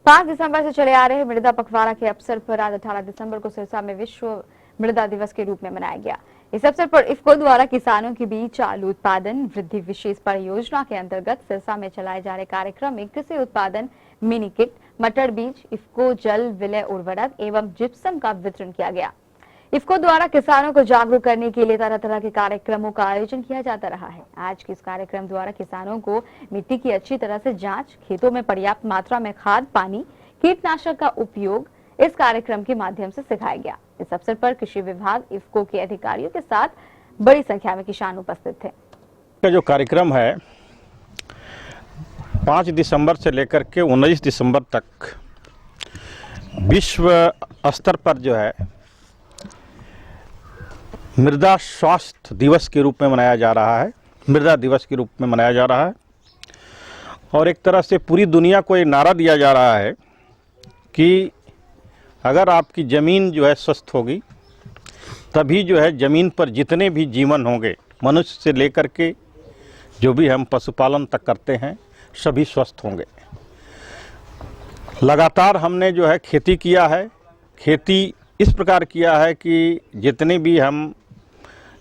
5 दिसंबर से चले आ रहे मृदा पखवाड़ा के अवसर पर आज 18 दिसंबर को सिरसा में विश्व मृदा दिवस के रूप में मनाया गया। इस अवसर पर इफ्को द्वारा किसानों के बीच आलू उत्पादन वृद्धि विशेष परियोजना के अंतर्गत सिरसा में चलाए जा रहे कार्यक्रम में कृषि उत्पादन मिनी किट, मटर बीज, इफ्को जल विलय उर्वरक एवं जिप्सम का वितरण किया गया। इफ्को द्वारा किसानों को जागरूक करने के लिए तरह तरह के कार्यक्रमों का आयोजन किया जाता रहा है। आज के इस कार्यक्रम द्वारा किसानों को मिट्टी की अच्छी तरह से जांच, खेतों में पर्याप्त मात्रा में खाद, पानी, कीटनाशक का उपयोग इस कार्यक्रम के माध्यम से सिखाया गया। इस अवसर पर कृषि विभाग, इफ्को के अधिकारियों के साथ बड़ी संख्या में किसान उपस्थित थे। का जो कार्यक्रम है 5 दिसंबर से लेकर के 19 दिसंबर तक विश्व स्तर पर जो है मृदा स्वास्थ्य दिवस के रूप में मनाया जा रहा है, मृदा दिवस के रूप में मनाया जा रहा है। और एक तरह से पूरी दुनिया को ये नारा दिया जा रहा है कि अगर आपकी ज़मीन जो है स्वस्थ होगी तभी जो है ज़मीन पर जितने भी जीवन होंगे, मनुष्य से लेकर के जो भी हम पशुपालन तक करते हैं, सभी स्वस्थ होंगे। लगातार हमने जो है खेती किया है। खेती इस प्रकार किया है कि जितने भी हम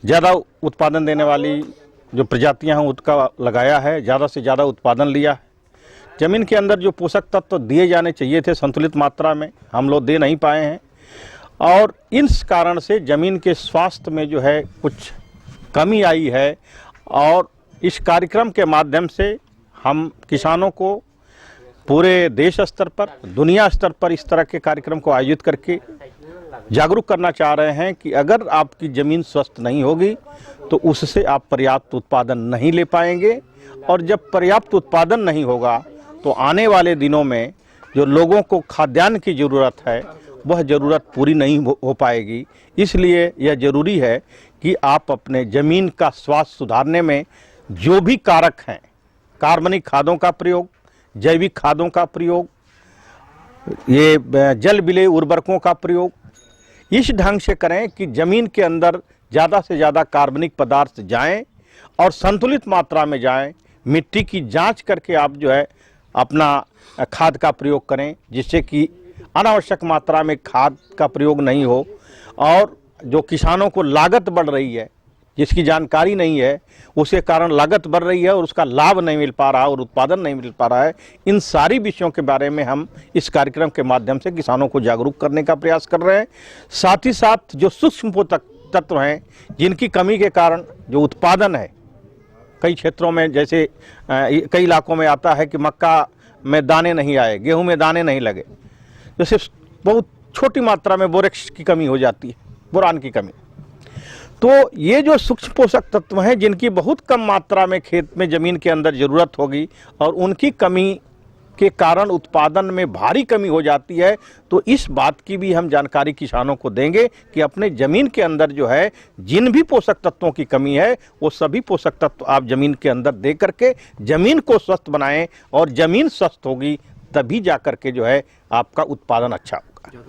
ज़्यादा उत्पादन देने वाली जो प्रजातियां हैं उसका लगाया है, ज़्यादा से ज़्यादा उत्पादन लिया है। ज़मीन के अंदर जो पोषक तत्व तो दिए जाने चाहिए थे संतुलित मात्रा में, हम लोग दे नहीं पाए हैं और इस कारण से ज़मीन के स्वास्थ्य में जो है कुछ कमी आई है। और इस कार्यक्रम के माध्यम से हम किसानों को पूरे देश स्तर पर, दुनिया स्तर पर इस तरह के कार्यक्रम को आयोजित करके जागरूक करना चाह रहे हैं कि अगर आपकी ज़मीन स्वस्थ नहीं होगी तो उससे आप पर्याप्त उत्पादन नहीं ले पाएंगे और जब पर्याप्त उत्पादन नहीं होगा तो आने वाले दिनों में जो लोगों को खाद्यान्न की ज़रूरत है वह ज़रूरत पूरी नहीं हो पाएगी। इसलिए यह ज़रूरी है कि आप अपने ज़मीन का स्वास्थ्य सुधारने में जो भी कारक हैं, कार्बनिक खादों का प्रयोग, जैविक खादों का प्रयोग, ये जल विलय उर्वरकों का प्रयोग इस ढंग से करें कि ज़मीन के अंदर ज़्यादा से ज़्यादा कार्बनिक पदार्थ जाएं और संतुलित मात्रा में जाएं। मिट्टी की जांच करके आप जो है अपना खाद का प्रयोग करें जिससे कि अनावश्यक मात्रा में खाद का प्रयोग नहीं हो। और जो किसानों को लागत बढ़ रही है, जिसकी जानकारी नहीं है, उसके कारण लागत बढ़ रही है और उसका लाभ नहीं मिल पा रहा और उत्पादन नहीं मिल पा रहा है। इन सारी विषयों के बारे में हम इस कार्यक्रम के माध्यम से किसानों को जागरूक करने का प्रयास कर रहे हैं। साथ ही साथ जो सूक्ष्म पोषक तत्व हैं जिनकी कमी के कारण जो उत्पादन है कई क्षेत्रों में, जैसे कई इलाकों में आता है कि मक्का में दाने नहीं आए, गेहूँ में दाने नहीं लगे, जैसे बहुत छोटी मात्रा में बोरेक्स की कमी हो जाती है, बोरान की कमी। तो ये जो सूक्ष्म पोषक तत्व हैं जिनकी बहुत कम मात्रा में खेत में ज़मीन के अंदर ज़रूरत होगी और उनकी कमी के कारण उत्पादन में भारी कमी हो जाती है, तो इस बात की भी हम जानकारी किसानों को देंगे कि अपने ज़मीन के अंदर जो है जिन भी पोषक तत्वों की कमी है वो सभी पोषक तत्व आप ज़मीन के अंदर दे करके ज़मीन को स्वस्थ बनाएं और ज़मीन स्वस्थ होगी तभी जा कर के जो है आपका उत्पादन अच्छा होगा।